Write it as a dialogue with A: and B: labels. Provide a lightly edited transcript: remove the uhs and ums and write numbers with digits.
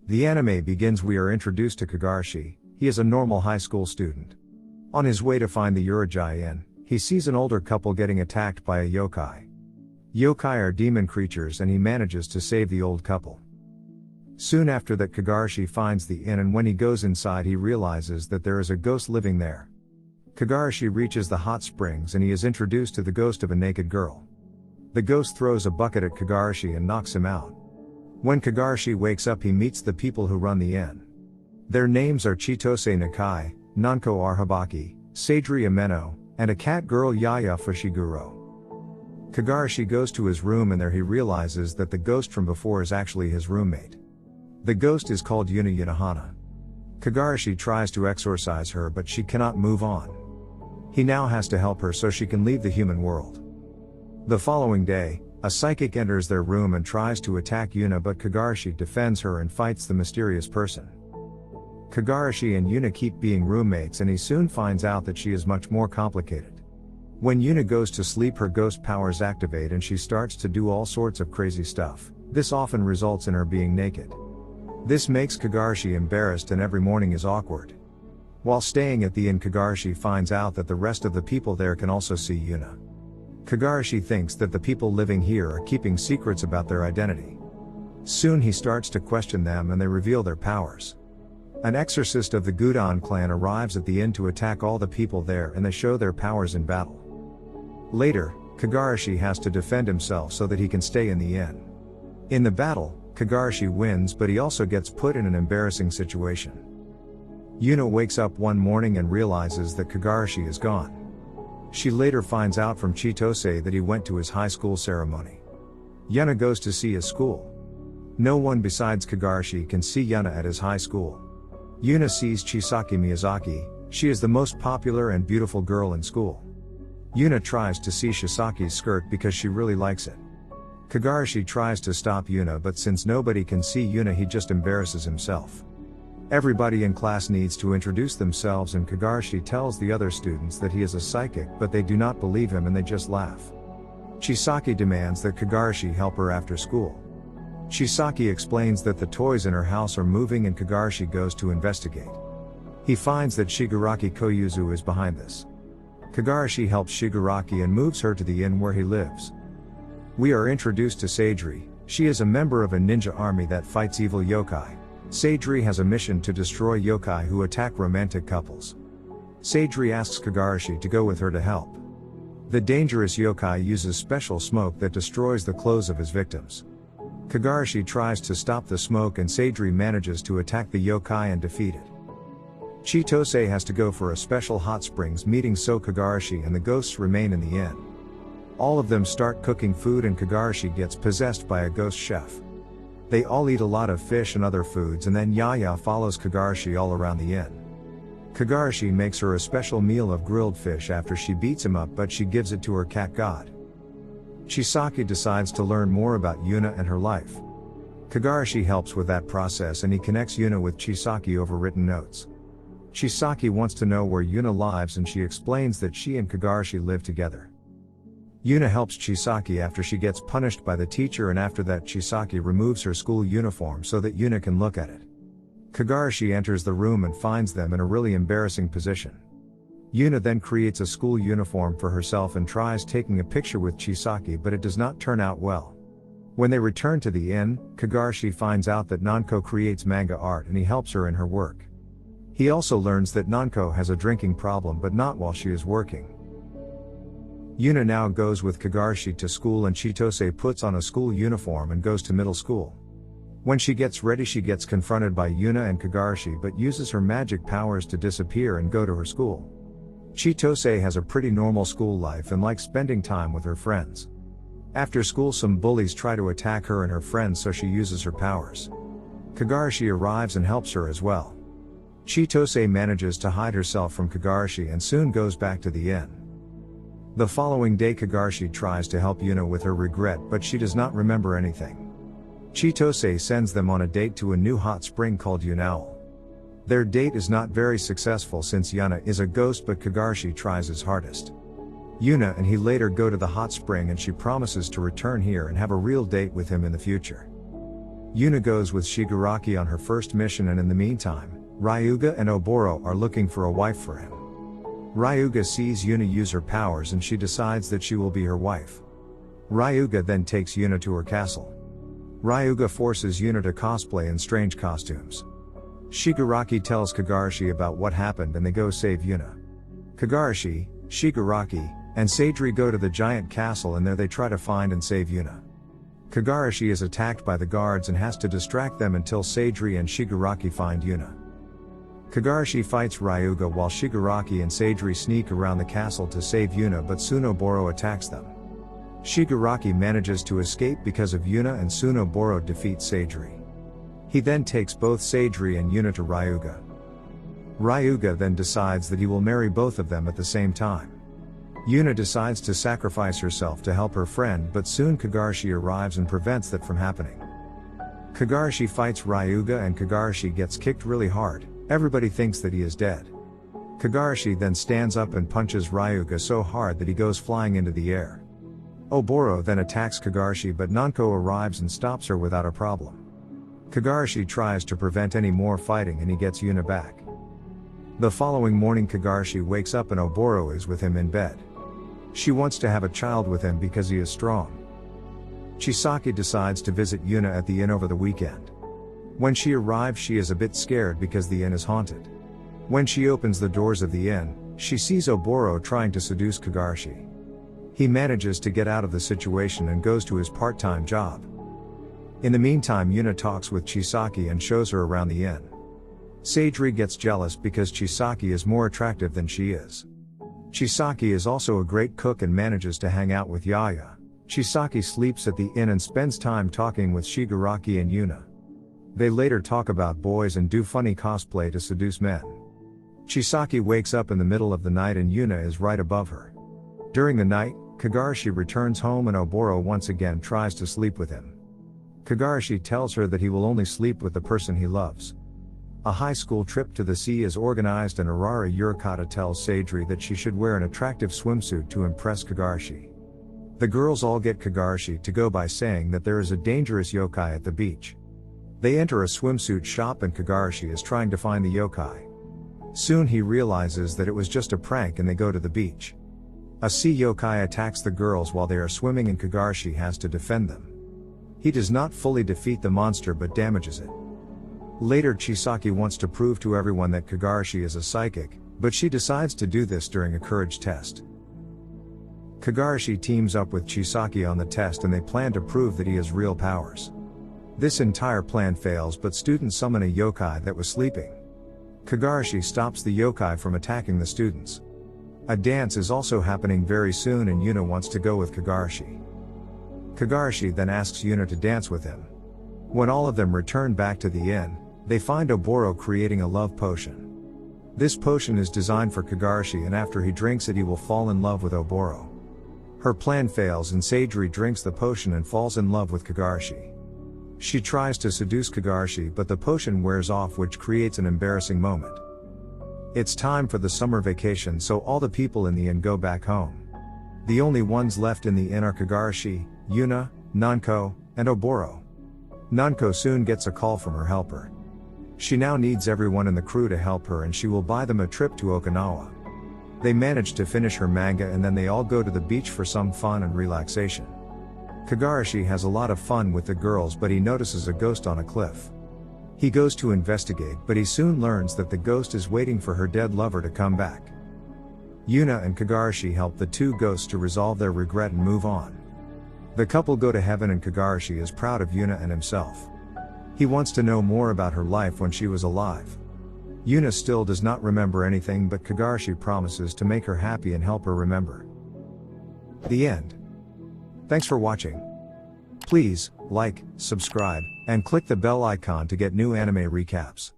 A: The anime begins. We are introduced to Kagarashi. He is a normal high school student. On his way to find the Urujai Inn, he sees an older couple getting attacked by a yokai. Yokai are demon creatures and he manages to save the old couple. Soon after that, Kagarashi finds the inn, and when he goes inside he realizes that there is a ghost living there. Kagarashi reaches the hot springs and he is introduced to the ghost of a naked girl. The ghost throws a bucket at Kagarashi and knocks him out. When Kagarashi wakes up, he meets the people who run the inn. Their names are Chitose Nakai, Nanko Arhabaki, Sadri Ameno, and a cat girl Yaya Fushiguro. Kagarashi goes to his room and there he realizes that the ghost from before is actually his roommate. The ghost is called Yuna Yunahana. Kagarashi tries to exorcise her but she cannot move on. He now has to help her so she can leave the human world. The following day, a psychic enters their room and tries to attack Yuna, but Kagarashi defends her and fights the mysterious person. Kagarashi and Yuna keep being roommates and he soon finds out that she is much more complicated. When Yuna goes to sleep, her ghost powers activate and she starts to do all sorts of crazy stuff. This often results in her being naked. This makes Kagarashi embarrassed and every morning is awkward. While staying at the inn, Kagarashi finds out that the rest of the people there can also see Yuna. Kagarashi thinks that the people living here are keeping secrets about their identity. Soon he starts to question them and they reveal their powers. An exorcist of the Gudan clan arrives at the inn to attack all the people there and they show their powers in battle. Later, Kagarashi has to defend himself so that he can stay in the inn. In the battle, Kagarashi wins, but he also gets put in an embarrassing situation. Yuna wakes up one morning and realizes that Kagarashi is gone. She later finds out from Chitose that he went to his high school ceremony. Yuna goes to see his school. No one besides Kagarashi can see Yuna at his high school. Yuna sees Chisaki Miyazaki. She is the most popular and beautiful girl in school. Yuna tries to see Chisaki's skirt because she really likes it. Kagarashi tries to stop Yuna, but since nobody can see Yuna, he just embarrasses himself. Everybody in class needs to introduce themselves and Kagarashi tells the other students that he is a psychic, but they do not believe him and they just laugh. Chisaki demands that Kagarashi help her after school. Chisaki explains that the toys in her house are moving and Kagarashi goes to investigate. He finds that Shigaraki Koyuzu is behind this. Kagarashi helps Shigaraki and moves her to the inn where he lives. We are introduced to Sadri. She is a member of a ninja army that fights evil yokai. Sadri has a mission to destroy yokai who attack romantic couples. Sadri asks Kagarashi to go with her to help. The dangerous yokai uses special smoke that destroys the clothes of his victims. Kagarashi tries to stop the smoke and Sadri manages to attack the yokai and defeat it. Chitose has to go for a special hot springs meeting, so Kagarashi and the ghosts remain in the inn. All of them start cooking food and Kagarashi gets possessed by a ghost chef. They all eat a lot of fish and other foods and then Yaya follows Kagarashi all around the inn. Kagarashi makes her a special meal of grilled fish after she beats him up, but she gives it to her cat god. Chisaki decides to learn more about Yuna and her life. Kagarashi helps with that process and he connects Yuna with Chisaki over written notes. Chisaki wants to know where Yuna lives and she explains that she and Kagarashi live together. Yuna helps Chisaki after she gets punished by the teacher, and after that Chisaki removes her school uniform so that Yuna can look at it. Kagarashi enters the room and finds them in a really embarrassing position. Yuna then creates a school uniform for herself and tries taking a picture with Chisaki, but it does not turn out well. When they return to the inn, Kagarashi finds out that Nanko creates manga art and he helps her in her work. He also learns that Nanko has a drinking problem, but not while she is working. Yuna now goes with Kagarashi to school and Chitose puts on a school uniform and goes to middle school. When she gets ready, she gets confronted by Yuna and Kagarashi but uses her magic powers to disappear and go to her school. Chitose has a pretty normal school life and likes spending time with her friends. After school, some bullies try to attack her and her friends, so she uses her powers. Kagarashi arrives and helps her as well. Chitose manages to hide herself from Kagarashi and soon goes back to the inn. The following day, Kagarashi tries to help Yuna with her regret, but she does not remember anything. Chitose sends them on a date to a new hot spring called Yunaul. Their date is not very successful since Yuna is a ghost, but Kagarashi tries his hardest. Yuna and he later go to the hot spring and she promises to return here and have a real date with him in the future. Yuna goes with Shigaraki on her first mission, and in the meantime, Ryuga and Oboro are looking for a wife for him. Ryuga sees Yuna use her powers and she decides that she will be her wife. Ryuga then takes Yuna to her castle. Ryuga forces Yuna to cosplay in strange costumes. Shigaraki tells Kagarashi about what happened and they go save Yuna. Kagarashi, Shigaraki, and Seidri go to the giant castle, and there they try to find and save Yuna. Kagarashi is attacked by the guards and has to distract them until Seidri and Shigaraki find Yuna. Kagarashi fights Ryuga while Shigaraki and Seidri sneak around the castle to save Yuna, but Tsunoboro attacks them. Shigaraki manages to escape because of Yuna, and Tsunoboro defeats Seidri. He then takes both Seidri and Yuna to Ryuga. Ryuga then decides that he will marry both of them at the same time. Yuna decides to sacrifice herself to help her friend, but soon Kagarashi arrives and prevents that from happening. Kagarashi fights Ryuga and Kagarashi gets kicked really hard. Everybody thinks that he is dead. Kagarashi then stands up and punches Ryuga so hard that he goes flying into the air. Oboro then attacks Kagarashi, but Nanko arrives and stops her without a problem. Kagarashi tries to prevent any more fighting and he gets Yuna back. The following morning Kagarashi wakes up and Oboro is with him in bed. She wants to have a child with him because he is strong. Chisaki decides to visit Yuna at the inn over the weekend. When she arrives, she is a bit scared because the inn is haunted. When she opens the doors of the inn, she sees Oboro trying to seduce Kagarashi. He manages to get out of the situation and goes to his part-time job. In the meantime, Yuna talks with Chisaki and shows her around the inn. Seidri gets jealous because Chisaki is more attractive than she is. Chisaki is also a great cook and manages to hang out with Yaya. Chisaki sleeps at the inn and spends time talking with Shigaraki and Yuna. They later talk about boys and do funny cosplay to seduce men. Chisaki wakes up in the middle of the night and Yuna is right above her. During the night, Kagarashi returns home and Oboro once again tries to sleep with him. Kagarashi tells her that he will only sleep with the person he loves. A high school trip to the sea is organized and Arara Yurikata tells Seidri that she should wear an attractive swimsuit to impress Kagarashi. The girls all get Kagarashi to go by saying that there is a dangerous yokai at the beach. They enter a swimsuit shop and Kagarashi is trying to find the yokai. Soon he realizes that it was just a prank and they go to the beach. A sea yokai attacks the girls while they are swimming and Kagarashi has to defend them. He does not fully defeat the monster but damages it. Later Chisaki wants to prove to everyone that Kagarashi is a psychic, but she decides to do this during a courage test. Kagarashi teams up with Chisaki on the test and they plan to prove that he has real powers. This entire plan fails, but students summon a yokai that was sleeping. Kagarashi stops the yokai from attacking the students. A dance is also happening very soon and Yuna wants to go with Kagarashi. Kagarashi then asks Yuna to dance with him. When all of them return back to the inn, they find Oboro creating a love potion. This potion is designed for Kagarashi and after he drinks it he will fall in love with Oboro. Her plan fails and Seidri drinks the potion and falls in love with Kagarashi. She tries to seduce Kagarashi but the potion wears off, which creates an embarrassing moment. It's time for the summer vacation, so all the people in the inn go back home. The only ones left in the inn are Kagarashi, Yuna, Nanko, and Oboro. Nanko soon gets a call from her helper. She now needs everyone in the crew to help her and she will buy them a trip to Okinawa. They manage to finish her manga and then they all go to the beach for some fun and relaxation. Kagarashi has a lot of fun with the girls but he notices a ghost on a cliff. He goes to investigate but he soon learns that the ghost is waiting for her dead lover to come back. Yuna and Kagarashi help the two ghosts to resolve their regret and move on. The couple go to heaven and Kagarashi is proud of Yuna and himself. He wants to know more about her life when she was alive. Yuna still does not remember anything but Kagarashi promises to make her happy and help her remember. The end. Thanks for watching. Please, like, subscribe, and click the bell icon to get new anime recaps.